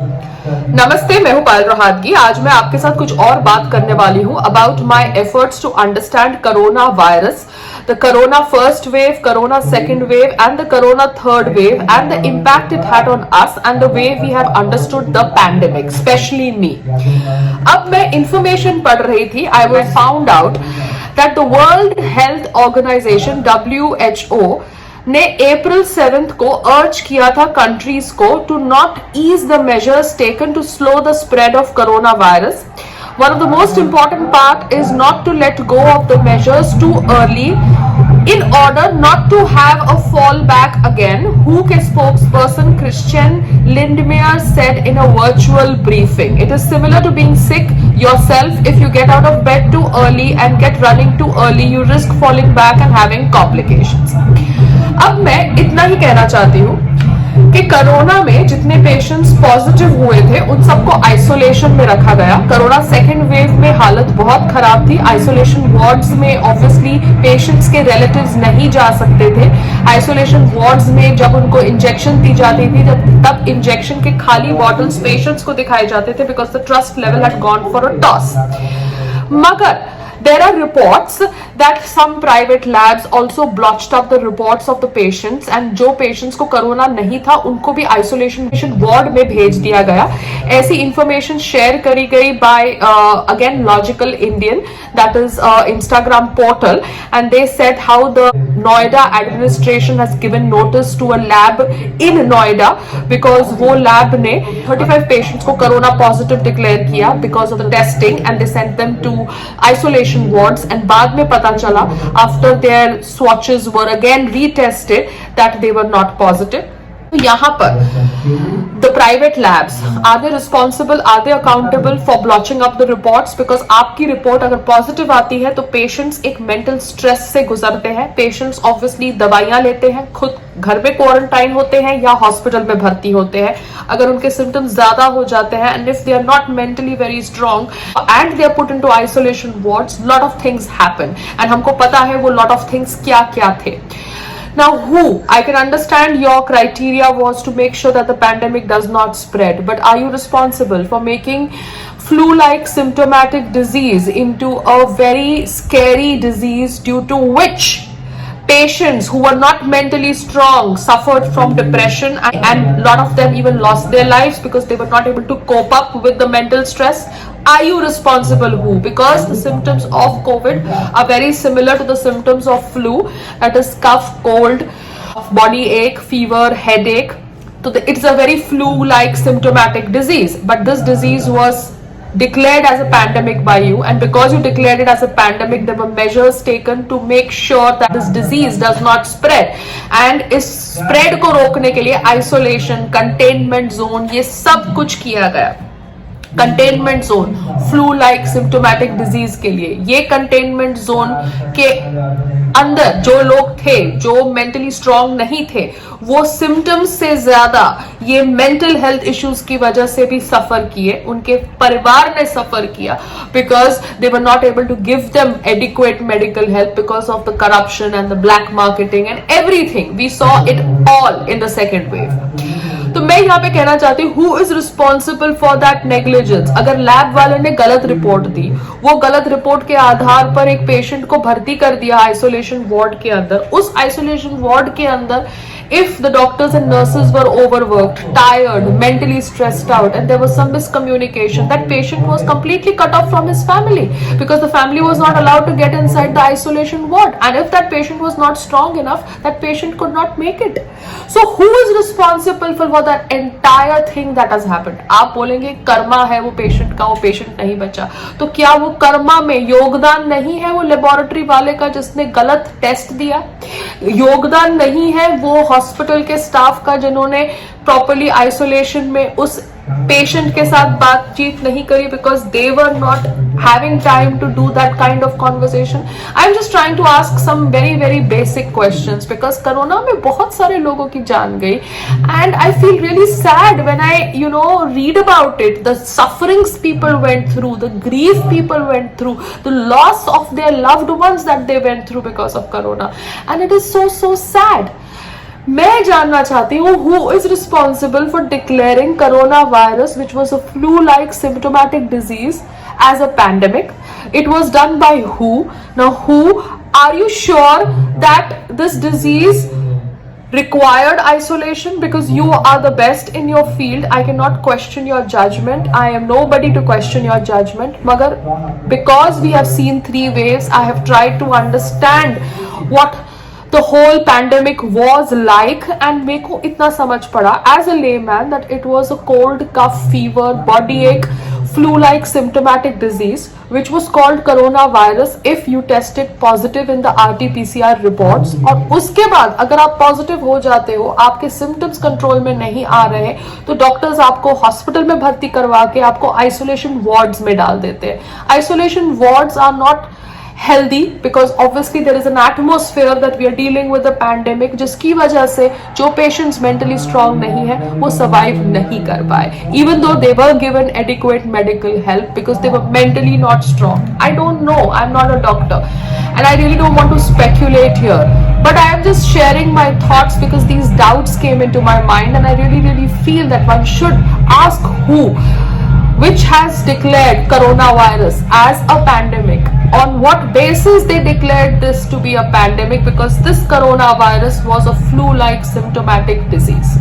नमस्ते, मैं हूं पायल रोहातगी। आज मैं आपके साथ कुछ और बात करने वाली हूं about my efforts to understand corona virus, the corona first wave, corona second wave and the corona third wave and the impact it had on us and the way we have understood the pandemic, specially me. अब मैं information पढ़ रही थी, I was found out that the World Health Organization WHO ने अप्रैल 7 को अर्ज किया था कंट्रीज को to not ease the measures taken to slow the spread of coronavirus. One of the most important part is not to let go of the measures too early in order not to have a fallback again, WHO spokesperson Christian Lindmeier said in a virtual briefing. It is similar to being sick yourself. If you get out of bed too early and get running too early, you risk falling back and having complications. अब मैं इतना ही कहना चाहती हूँ कि corona में जितने patients positive हुए थे उन सबको आइसोलेशन में रखा गया। कोरोना सेकेंड वेव में हालत बहुत खराब थी। आइसोलेशन वार्ड्स में ऑब्वियसली पेशेंट्स के रिलेटिव्स नहीं जा सकते थे। आइसोलेशन वार्ड्स में जब उनको इंजेक्शन दी जाती थी तब इंजेक्शन के खाली बॉटल्स पेशेंट्स को दिखाए जाते थे because the trust level had gone for a toss. मगर there are reports that some private labs also blotched up the reports of the patients and जो patients को कोरोना नहीं था उनको भी isolation ward में भेज दिया गया। ऐसी information share करी गई by again Logical Indian, that is Instagram portal, and they said how the Noida administration has given notice to a lab in Noida because वो lab ने 35 patients को कोरोना positive declare किया because of the testing and they sent them to isolation wards, and बाद में पता चला after their swatches were again retested that they were not positive. यहाँ पर the private labs, are they responsible, are they accountable for blotching up the reports? because आपकी report अगर positive आती है तो पेशेंट्स एक मेंटल स्ट्रेस से गुजरते हैं। पेशेंट्स ऑब्वियसली दवाइयां लेते हैं, खुद घर में क्वारंटाइन होते हैं या हॉस्पिटल में भर्ती होते हैं। अगर उनके सिम्टम्स ज्यादा हो जाते हैं and if they are not mentally very strong and they are put into isolation wards, lot of things happen and हमको पता है वो लॉट ऑफ थिंग्स क्या क्या थे। Now, I can understand your criteria was to make sure that the pandemic does not spread, but are you responsible for making flu-like symptomatic disease into a very scary disease due to which patients who were not mentally strong suffered from depression and a lot of them even lost their lives because they were not able to cope up with the mental stress? Are you responsible who? Because the symptoms of COVID are very similar to the symptoms of flu, that is cough, cold, body ache, fever, headache. So it's a very flu-like symptomatic disease, but this disease was declared as a pandemic by you, and because you declared it as a pandemic there were measures taken to make sure that this disease does not spread, and इस spread को रोकने के लिए isolation, containment zone, ये सब कुछ किया गया। Containment zone flu like symptomatic disease के लिए, ये कंटेनमेंट जोन के अंदर जो लोग थे जो मेंटली स्ट्रांग नहीं थे वो सिम्टम्स से ज्यादा ये मेंटल हेल्थ इश्यूज की वजह से भी सफर किए, उनके परिवार ने सफर किया because they were not able to give them adequate medical help because of the corruption and the black marketing and everything. We saw it all in the second wave. तो मैं यहाँ पे कहना चाहती हूँ who is responsible for that negligence. अगर lab वाले ने गलत रिपोर्ट दी, वो गलत रिपोर्ट के आधार पर एक पेशेंट को भर्ती कर दिया आइसोलेशन वार्ड के अंदर, उस आइसोलेशन वार्ड के अंदर if the doctors and nurses were overworked, tired, mentally stressed out, and there was some miscommunication, that patient was completely cut off from his family because the family was not allowed to get inside the isolation ward, and if that patient was not strong enough, that patient could not make it. So who is responsible for that entire thing that has happened? आप बोलेंगे कर्मा है वो patient का, वो patient नहीं बचा, तो क्या वो कर्मा में योगदान नहीं है वो लेबोरेटरी वाले का जिसने गलत टेस्ट दिया? योगदान नहीं है वो हॉस्पिटल के स्टाफ का जिन्होंने प्रॉपरली आइसोलेशन में उस पेशेंट के साथ बातचीत नहीं करी because they were not having time to do that kind of conversation? I am just trying to ask some very very basic questions because corona में बहुत सारे लोगों की जान गई and I feel really sad when I read about it, the sufferings people went through, the grief people went through, the loss of their loved ones that they went through because of corona, and it is so sad. मैं जानना चाहती हूँ who is responsible for declaring coronavirus, which was a flu-like symptomatic disease, as a pandemic. It was done by who? Now, who, are you sure that this disease required isolation? Because you are the best in your field, I cannot question your judgment. I am nobody to question your judgment. Magar, because we have seen 3 waves, I have tried to understand what the whole pandemic was like, and मेरे को इतना समझ पड़ा as a layman that it was a cold, cough, fever, body ache, flu-like symptomatic disease which was called coronavirus if you tested positive in the RT-PCR reports. और उसके बाद अगर आप पॉजिटिव हो जाते हो, आपके सिम्टम्स कंट्रोल में नहीं आ रहे, तो डॉक्टर्स आपको हॉस्पिटल में भर्ती करवा के आपको आइसोलेशन वार्ड्स में डाल देते हैं. Isolation wards are not healthy because obviously there is an atmosphere that we are dealing with a pandemic, जिसकी वजह से जो patients mentally strong नहीं है वो survive नहीं कर पाए, even though they were given adequate medical help because they were mentally not strong. I don't know, I'm not a doctor and I really don't want to speculate here, but I am just sharing my thoughts because these doubts came into my mind and I really feel that one should ask who, which has declared coronavirus as a pandemic, on what basis they declared this to be a pandemic, because this coronavirus was a flu-like symptomatic disease.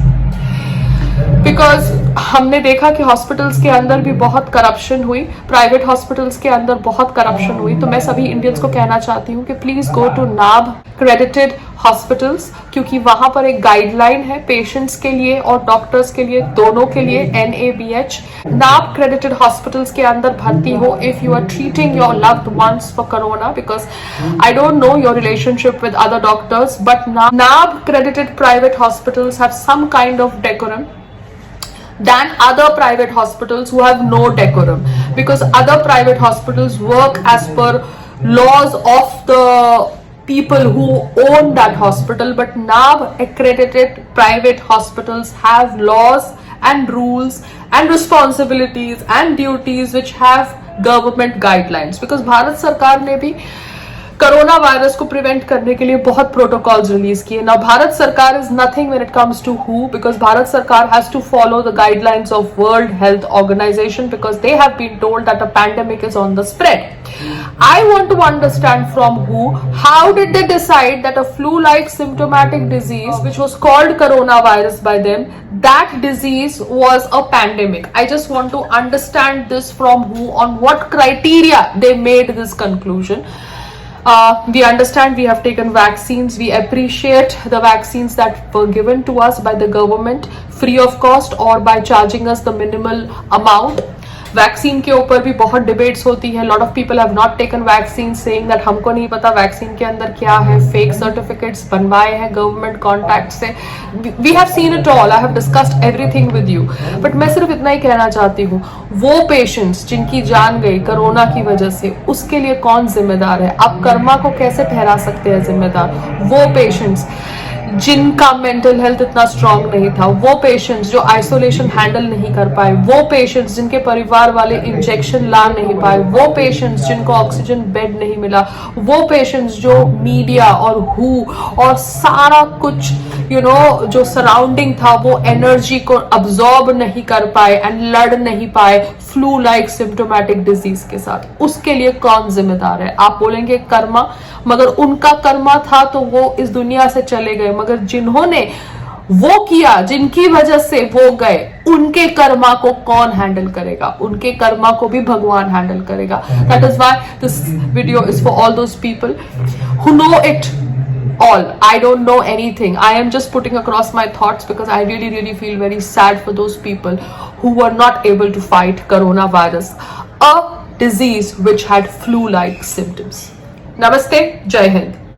Because हमने देखा कि hospitals के अंदर भी बहुत corruption हुई, private hospitals के अंदर बहुत करप्शन हुई. तो मैं सभी इंडियंस को कहना चाहती हूँ कि please go to NABH accredited hospitals, क्योंकि वहां पर एक गाइडलाइन है पेशेंट्स के लिए और डॉक्टर्स के लिए, दोनों के लिए, NABH. नाब क्रेडिटेड हॉस्पिटल्स के अंदर भर्ती हो if you are treating your loved ones for corona, because I don't know your relationship with other doctors, but NABH accredited private hospitals have some kind of decorum than other private hospitals who have no decorum, because other private hospitals work as per laws of the people who own that hospital, but NAB accredited private hospitals have laws and rules and responsibilities and duties which have government guidelines, because Bharat सरकार ने भी corona virus को prevent करने के लिए बहुत protocols release किए. Now Bharat सरकार is nothing when it comes to हु, बिकॉज भारत सरकार has to follow the guidelines of World Health Organization, because they have been told that a pandemic is on the spread. I want to understand from who, how did they decide that a flu-like symptomatic disease, which was called coronavirus by them, that disease was a pandemic? I just want to understand this from who, on what criteria they made this conclusion. We understand we have taken vaccines. We appreciate the vaccines that were given to us by the government free of cost or by charging us the minimal amount. Vaccine के ऊपर भी बहुत debates होती है. Lot of people have not taken vaccine, saying that हमको नहीं पता vaccine के अंदर क्या है, फेक सर्टिफिकेट्स बनवाए हैं गवर्नमेंट कॉन्टैक्ट से. We have seen it all, I have discussed everything with you, but मैं सिर्फ इतना ही कहना चाहती हूँ, वो पेशेंट्स जिनकी जान गई कोरोना की वजह से, उसके लिए कौन जिम्मेदार है? आप कर्मा को कैसे ठहरा सकते हैं जिम्मेदार? वो पेशेंट्स जिनका मेंटल हेल्थ इतना स्ट्रांग नहीं था, वो पेशेंट्स जो आइसोलेशन हैंडल नहीं कर पाए, वो पेशेंट्स जिनके परिवार वाले इंजेक्शन ला नहीं पाए, वो पेशेंट्स जिनको ऑक्सीजन बेड नहीं मिला, वो पेशेंट्स जो मीडिया और हु और सारा कुछ जो सराउंडिंग था वो एनर्जी को अब्सॉर्ब नहीं कर पाए एंड लड़ नहीं पाए फ्लू लाइक सिम्टोमेटिक डिजीज के साथ. उसके लिए कौन जिम्मेदार है? आप बोलेंगे कर्मा, मगर उनका कर्मा था तो वो इस दुनिया से चले गए, मगर जिन्होंने वो किया, जिनकी वजह से वो गए, उनके कर्मा को कौन हैंडल करेगा? उनके कर्मा को भी भगवान हैंडल करेगा. That is why this video is for all those people who know it all. I don't know anything. I am just putting across my thoughts because I really feel very sad for those people who were not able to fight coronavirus, a disease which had flu-like symptoms. Namaste, Jai Hind.